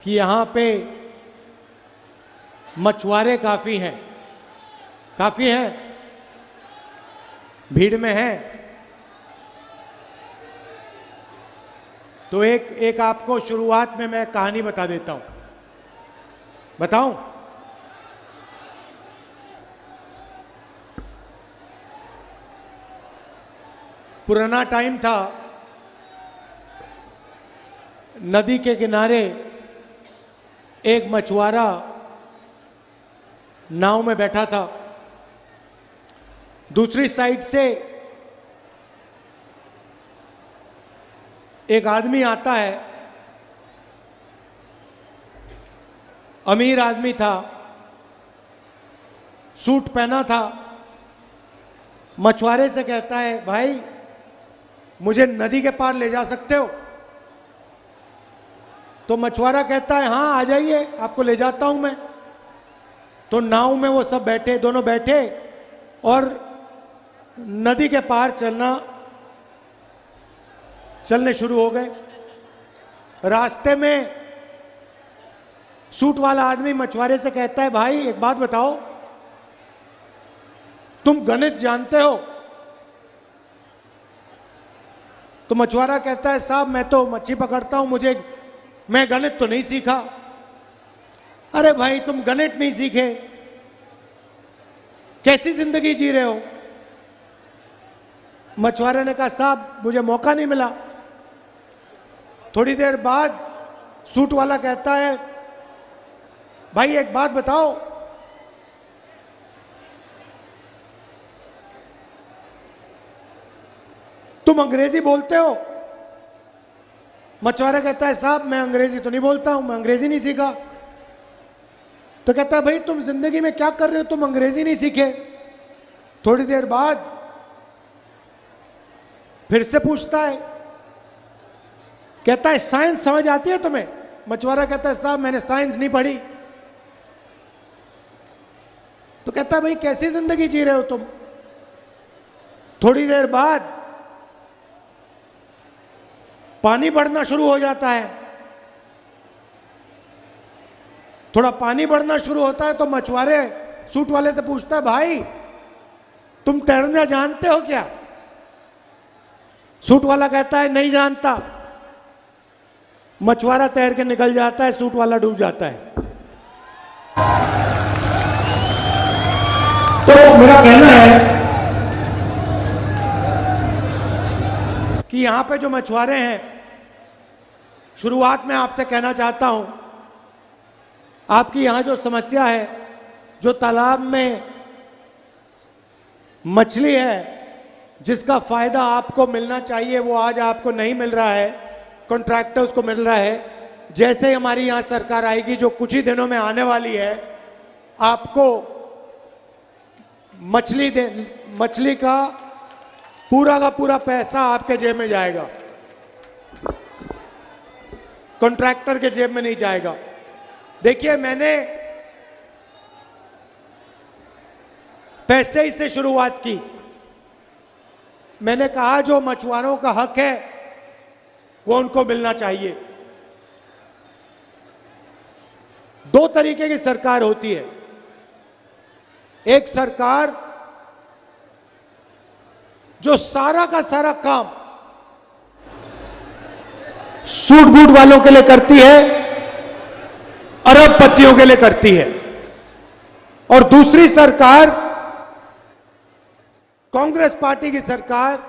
कि यहाँ पे मछुआरे काफ़ी हैं, भीड़ में हैं। तो एक आपको शुरुआत में मैं कहानी बता देता हूँ। बताऊं? पुराना टाइम था, नदी के किनारे एक मछुआरा नाव में बैठा था। दूसरी साइड से एक आदमी आता है, अमीर आदमी था, सूट पहना था। मछुआरे से कहता है, भाई मुझे नदी के पार ले जा सकते हो? तो मछुआरा कहता है, हाँ आ जाइए, आपको ले जाता हूं मैं। तो नाव में वो सब बैठे, दोनों बैठे और नदी के पार चलने शुरू हो गए। रास्ते में सूट वाला आदमी मछुआरे से कहता है, भाई एक बात बताओ, तुम गणित जानते हो? तो मछुआरा कहता है, साहब मैं तो मच्छी पकड़ता हूं, मैं गणित तो नहीं सीखा। अरे भाई तुम गणित नहीं सीखे, कैसी जिंदगी जी रहे हो? मछुआरे ने कहा, साहब मुझे मौका नहीं मिला। थोड़ी देर बाद सूट वाला कहता है, भाई एक बात बताओ, तुम अंग्रेजी बोलते हो? मछुआरा कहता है, साहब मैं अंग्रेजी तो नहीं बोलता हूं, मैं अंग्रेजी नहीं सीखा। तो कहता है, भाई तुम जिंदगी में क्या कर रहे हो, तुम अंग्रेजी नहीं सीखे? थोड़ी देर बाद फिर से पूछता है, कहता है, साइंस समझ आती है तुम्हें? मछुआरा कहता है, साहब मैंने साइंस नहीं पढ़ी। तो कहता है, भाई कैसी जिंदगी जी रहे हो तुम? थोड़ी देर बाद पानी बढ़ना शुरू हो जाता है। थोड़ा पानी बढ़ना शुरू होता है तो मछुआरे सूट वाले से पूछता है, भाई तुम तैरना जानते हो क्या? सूट वाला कहता है, नहीं जानता। मछुआरा तैर के निकल जाता है, सूट वाला डूब जाता है। तो मेरा कहना है कि यहां पे जो मछुआरे हैं, शुरुआत में आपसे कहना चाहता हूं, आपकी यहां जो समस्या है, जो तालाब में मछली है जिसका फायदा आपको मिलना चाहिए वो आज आपको नहीं मिल रहा है, कॉन्ट्रैक्टर्स को मिल रहा है। जैसे ही हमारी यहां सरकार आएगी, जो कुछ ही दिनों में आने वाली है, आपको मछली का पूरा पैसा आपके जेब में जाएगा, कॉन्ट्रैक्टर के जेब में नहीं जाएगा। देखिए, मैंने पैसे ही से शुरुआत की। मैंने कहा जो मछुआरों का हक है वो उनको मिलना चाहिए। दो तरीके की सरकार होती है। एक सरकार जो सारा का सारा काम सूट बूट वालों के लिए करती है, अरबपतियों के लिए करती है। और दूसरी सरकार, कांग्रेस पार्टी की सरकार,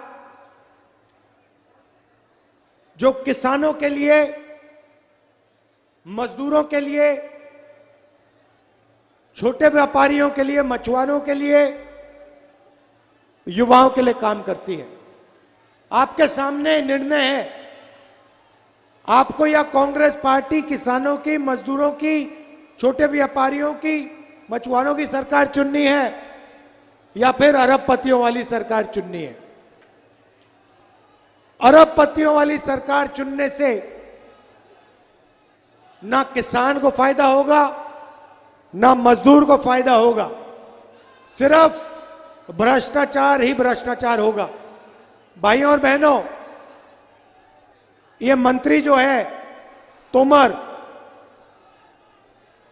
जो किसानों के लिए, मजदूरों के लिए, छोटे व्यापारियों के लिए, मछुआरों के लिए, युवाओं के लिए काम करती है। आपके सामने निर्णय है, आपको या कांग्रेस पार्टी किसानों की, मजदूरों की, छोटे व्यापारियों की, मछुआरों की सरकार चुननी है या फिर अरबपतियों वाली सरकार चुननी है? अरबपतियों वाली सरकार चुनने से ना किसान को फायदा होगा, ना मजदूर को फायदा होगा, सिर्फ भ्रष्टाचार ही भ्रष्टाचार होगा। भाइयों और बहनों, ये मंत्री जो है तोमर,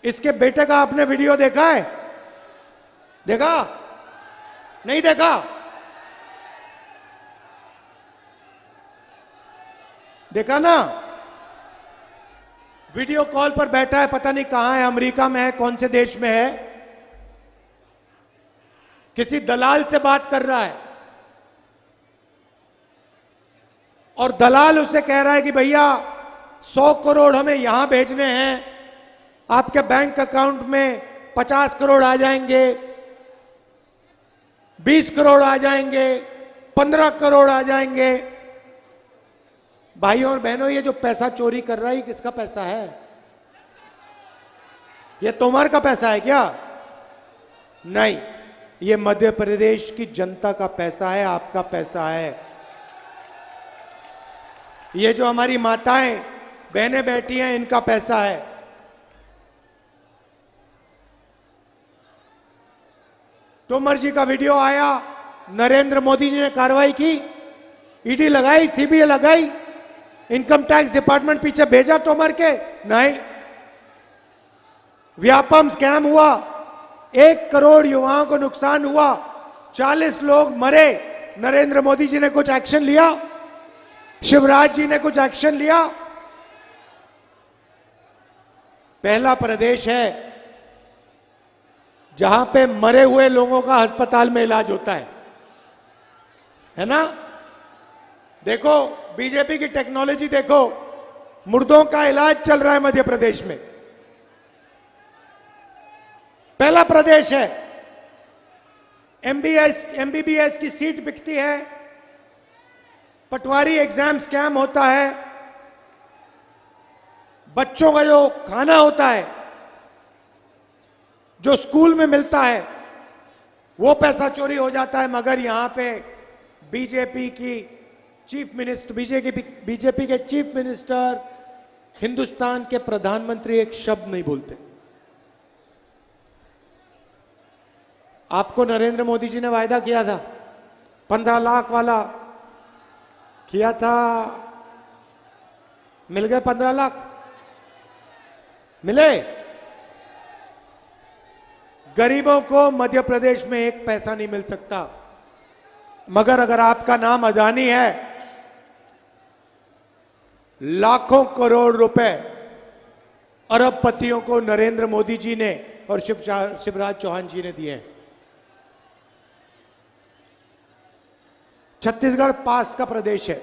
इसके बेटे का आपने वीडियो देखा है? देखा? नहीं देखा? देखा ना? वीडियो कॉल पर बैठा है, पता नहीं कहां है, अमेरिका में है, कौन से देश में है, किसी दलाल से बात कर रहा है और दलाल उसे कह रहा है कि भैया 100 करोड़ हमें यहां भेजने हैं, आपके बैंक अकाउंट में 50 करोड़ आ जाएंगे, 20 करोड़ आ जाएंगे, 15 करोड़ आ जाएंगे। भाइयों और बहनों, ये जो पैसा चोरी कर रहा है, किसका पैसा है? ये तोमर का पैसा है क्या? नहीं, ये मध्य प्रदेश की जनता का पैसा है, आपका पैसा है। ये जो हमारी माताएं बहनें बैठी हैं, इनका पैसा है। तोमर जी का वीडियो आया, नरेंद्र मोदी जी ने कार्रवाई की, ईडी लगाई, सीबीआई लगाई, इनकम टैक्स डिपार्टमेंट पीछे भेजा तोमर के? नहीं। व्यापम स्कैम हुआ, 1 करोड़ युवाओं को नुकसान हुआ, 40 लोग मरे, नरेंद्र मोदी जी ने कुछ एक्शन लिया? शिवराज जी ने कुछ एक्शन लिया? पहला प्रदेश है जहां पे मरे हुए लोगों का अस्पताल में इलाज होता है ना? देखो बीजेपी की टेक्नोलॉजी, देखो मुर्दों का इलाज चल रहा है मध्य प्रदेश में। पहला प्रदेश है। एमबीबीएस की सीट बिकती है, पटवारी एग्जाम स्कैम होता है, बच्चों का जो खाना होता है, जो स्कूल में मिलता है, वो पैसा चोरी हो जाता है। मगर यहां पे बीजेपी की चीफ मिनिस्टर, बीजेपी के चीफ मिनिस्टर, हिंदुस्तान के प्रधानमंत्री एक शब्द नहीं बोलते। आपको नरेंद्र मोदी जी ने वायदा किया था 15 लाख वाला, किया था, मिल गए 15 लाख? मिले? गरीबों को मध्य प्रदेश में 1 पैसा नहीं मिल सकता। मगर अगर आपका नाम अदानी है, लाखों करोड़ रुपए अरबपतियों को नरेंद्र मोदी जी ने और शिवराज चौहान जी ने दिए हैं। छत्तीसगढ़ पास का प्रदेश है,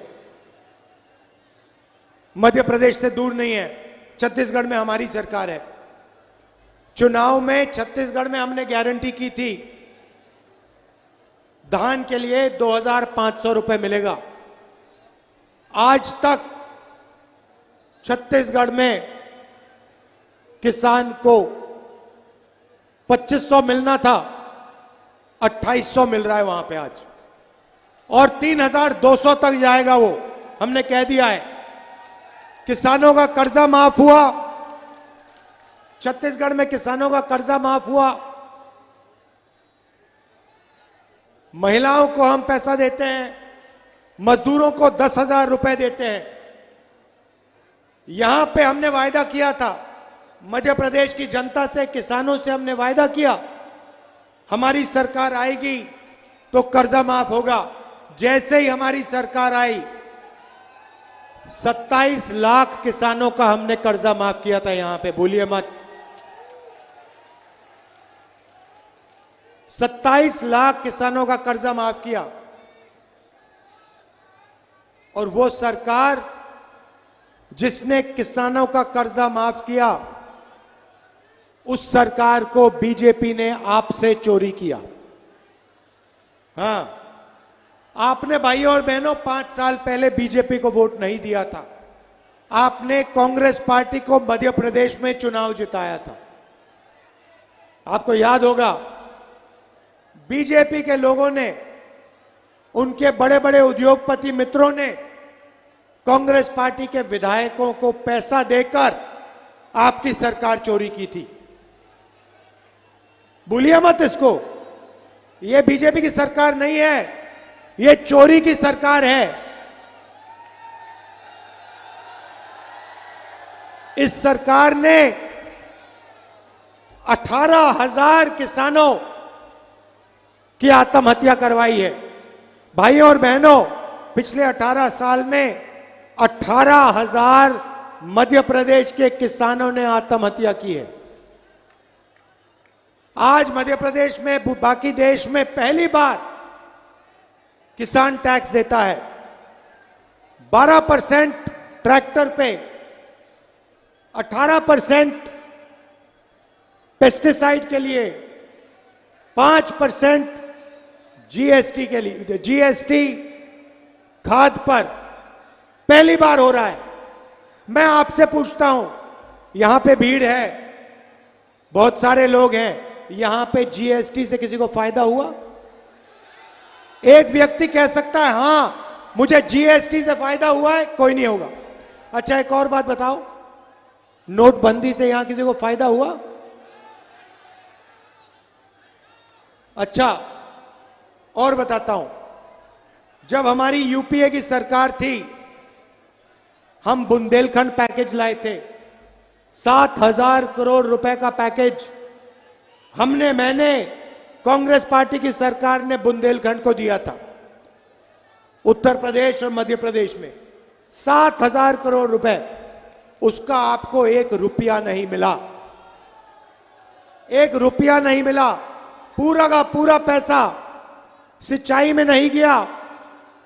मध्य प्रदेश से दूर नहीं है। छत्तीसगढ़ में हमारी सरकार है। चुनाव में छत्तीसगढ़ में हमने गारंटी की थी, धान के लिए 2500 रुपए मिलेगा। आज तक छत्तीसगढ़ में किसान को 2500 मिलना था, 2800 मिल रहा है वहां पे आज, और 3200 तक जाएगा वो, हमने कह दिया है। किसानों का कर्जा माफ हुआ, छत्तीसगढ़ में किसानों का कर्जा माफ हुआ। महिलाओं को हम पैसा देते हैं, मजदूरों को 10,000 रुपए देते हैं। यहां पे हमने वायदा किया था मध्य प्रदेश की जनता से, किसानों से हमने वायदा किया, हमारी सरकार आएगी तो कर्जा माफ होगा। जैसे ही हमारी सरकार आई, 27 लाख किसानों का हमने कर्जा माफ किया था। यहां पे भूलिए मत, 27 लाख किसानों का कर्जा माफ किया। और वो सरकार जिसने किसानों का कर्जा माफ किया, उस सरकार को बीजेपी ने आपसे चोरी किया। हां, आपने भाइयों और बहनों 5 साल पहले बीजेपी को वोट नहीं दिया था। आपने कांग्रेस पार्टी को मध्य प्रदेश में चुनाव जिताया था। आपको याद होगा, बीजेपी के लोगों ने, उनके बड़े बड़े उद्योगपति मित्रों ने कांग्रेस पार्टी के विधायकों को पैसा देकर आपकी सरकार चोरी की थी। भूलिए मत इसको, यह बीजेपी की सरकार नहीं है, यह चोरी की सरकार है। इस सरकार ने 18,000 किसानों की आत्महत्या करवाई है। भाइयों और बहनों, पिछले 18 साल में 18,000 मध्य प्रदेश के किसानों ने आत्महत्या की है। आज मध्य प्रदेश में, बाकी देश में पहली बार किसान टैक्स देता है। 12% ट्रैक्टर पे, 18% पेस्टिसाइड के लिए, 5% जीएसटी के लिए, जीएसटी खाद पर पहली बार हो रहा है। मैं आपसे पूछता हूं, यहां पे भीड़ है, बहुत सारे लोग हैं, यहां पे जीएसटी से किसी को फायदा हुआ? एक व्यक्ति कह सकता है हां मुझे जीएसटी से फायदा हुआ है, कोई नहीं होगा। अच्छा, एक और बात बताओ, नोटबंदी से यहां किसी को फायदा हुआ? अच्छा, और बताता हूं, जब हमारी यूपीए की सरकार थी, हम बुंदेलखंड पैकेज लाए थे, 7,000 करोड़ रुपए का पैकेज मैंने कांग्रेस पार्टी की सरकार ने बुंदेलखंड को दिया था। उत्तर प्रदेश और मध्य प्रदेश में 7,000 करोड़ रुपए, उसका आपको 1 रुपया नहीं मिला, 1 रुपया नहीं मिला। पूरा का पूरा पैसा सिंचाई में नहीं गया,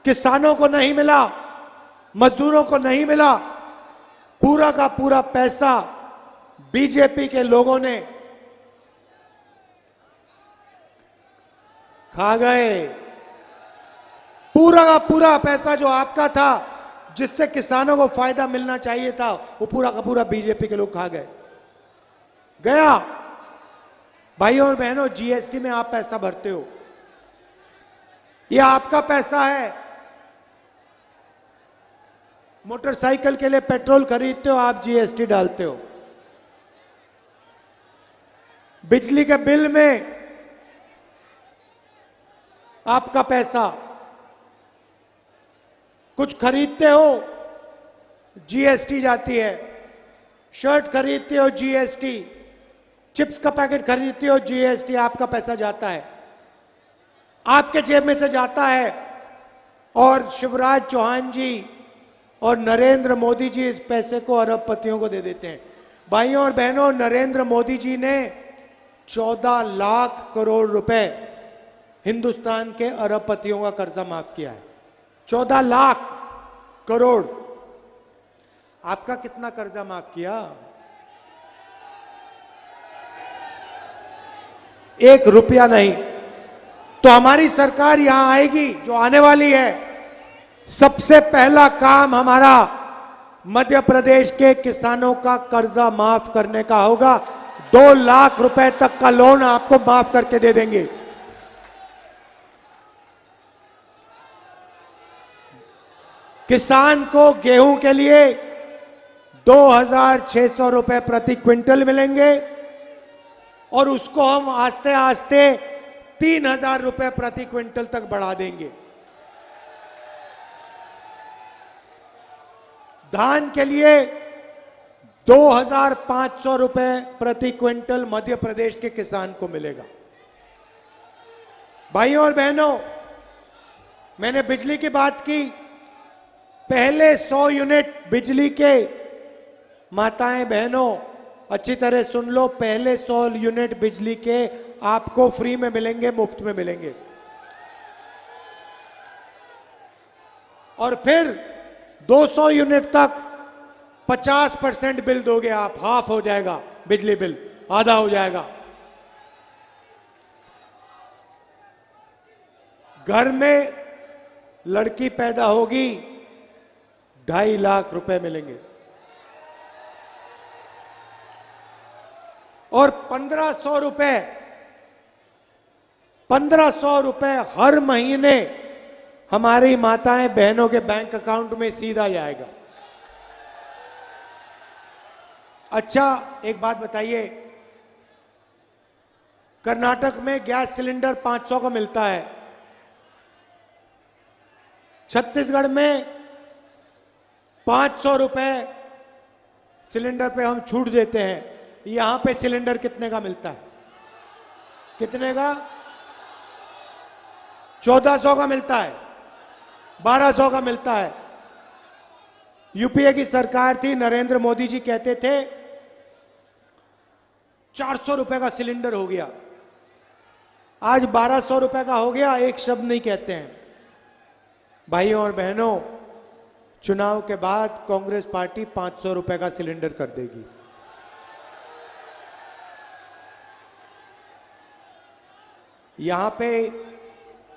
किसानों को नहीं मिला, मजदूरों को नहीं मिला। पूरा का पूरा पैसा बीजेपी के लोगों ने खा गए। पूरा का पूरा पैसा जो आपका था, जिससे किसानों को फायदा मिलना चाहिए था, वो पूरा का पूरा बीजेपी के लोग खा गए। गया। भाइयों और बहनों, जीएसटी में आप पैसा भरते हो, ये आपका पैसा है। मोटरसाइकिल के लिए पेट्रोल खरीदते हो, आप जीएसटी डालते हो। बिजली के बिल में आपका पैसा, कुछ खरीदते हो जीएसटी जाती है, शर्ट खरीदते हो जीएसटी, चिप्स का पैकेट खरीदते हो जीएसटी, आपका पैसा जाता है, आपके जेब में से जाता है। और शिवराज चौहान जी और नरेंद्र मोदी जी इस पैसे को अरबपतियों को दे देते हैं। भाइयों और बहनों, नरेंद्र मोदी जी ने 14 लाख करोड़ रुपए हिंदुस्तान के अरबपतियों का कर्जा माफ किया है। 14 लाख करोड़। आपका कितना कर्जा माफ किया? 1 रुपया नहीं। तो हमारी सरकार यहां आएगी, जो आने वाली है, सबसे पहला काम हमारा मध्य प्रदेश के किसानों का कर्जा माफ करने का होगा। 2 लाख रुपए तक का लोन आपको माफ करके दे देंगे। किसान को गेहूं के लिए 2,600 रुपए प्रति क्विंटल मिलेंगे, और उसको हम आस्ते आस्ते 3,000 रुपए प्रति क्विंटल तक बढ़ा देंगे। धान के लिए 2,500 रुपए प्रति क्विंटल मध्य प्रदेश के किसान को मिलेगा। भाइयों और बहनों, मैंने बिजली की बात की। पहले 100 यूनिट बिजली के, माताएं बहनों अच्छी तरह सुन लो, पहले 100 यूनिट बिजली के आपको फ्री में मिलेंगे, मुफ्त में मिलेंगे। और फिर 200 यूनिट तक 50% बिल दोगे आप, हाफ हो जाएगा बिजली बिल, आधा हो जाएगा। घर में लड़की पैदा होगी, 2.5 लाख रुपए मिलेंगे। और 1,500 रुपए, 1,500 रुपए हर महीने हमारी माताएं बहनों के बैंक अकाउंट में सीधा जाएगा। अच्छा, एक बात बताइए, कर्नाटक में गैस सिलेंडर 500 का मिलता है, छत्तीसगढ़ में 500 रुपए सिलेंडर पे हम छूट देते हैं। यहां पे सिलेंडर कितने का मिलता है? कितने का? 1400 का मिलता है, 1200 का मिलता है। यूपीए की सरकार थी, नरेंद्र मोदी जी कहते थे 400 रुपए का सिलेंडर हो गया, आज 1200 रुपए का हो गया, एक शब्द नहीं कहते हैं। भाइयों और बहनों, चुनाव के बाद कांग्रेस पार्टी 500 रुपए का सिलेंडर कर देगी। यहां पे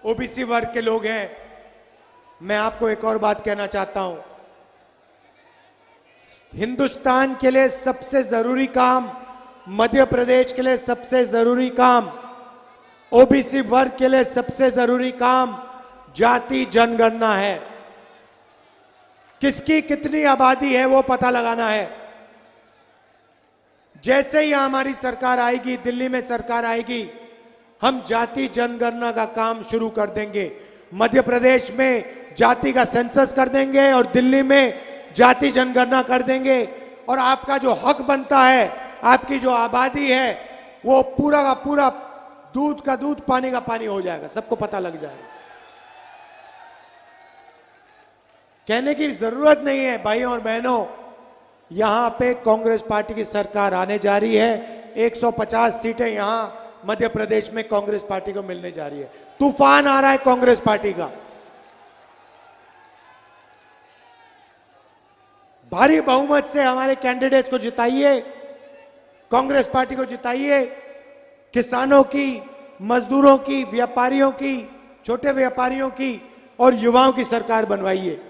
ओबीसी वर्ग के लोग हैं। मैं आपको एक और बात कहना चाहता हूं, हिंदुस्तान के लिए सबसे जरूरी काम, मध्य प्रदेश के लिए सबसे जरूरी काम, ओबीसी वर्ग के लिए सबसे जरूरी काम जाति जनगणना है। किसकी कितनी आबादी है वो पता लगाना है। जैसे ही हमारी सरकार आएगी, दिल्ली में सरकार आएगी, हम जाति जनगणना का काम शुरू कर देंगे। मध्य प्रदेश में जाति का सेंसस कर देंगे और दिल्ली में जाति जनगणना कर देंगे, और आपका जो हक बनता है, आपकी जो आबादी है, वो पूरा का पूरा दूध का दूध, पानी का पानी हो जाएगा, सबको पता लग जाएगा। कहने की जरूरत नहीं है भाइयों और बहनों, यहां पे कांग्रेस पार्टी की सरकार आने जा रही है। 150 सीटें यहां मध्य प्रदेश में कांग्रेस पार्टी को मिलने जा रही है। तूफान आ रहा है कांग्रेस पार्टी का। भारी बहुमत से हमारे कैंडिडेट्स को जिताइए, कांग्रेस पार्टी को जिताइए। किसानों की, मजदूरों की, व्यापारियों की, छोटे व्यापारियों की और युवाओं की सरकार बनवाइए।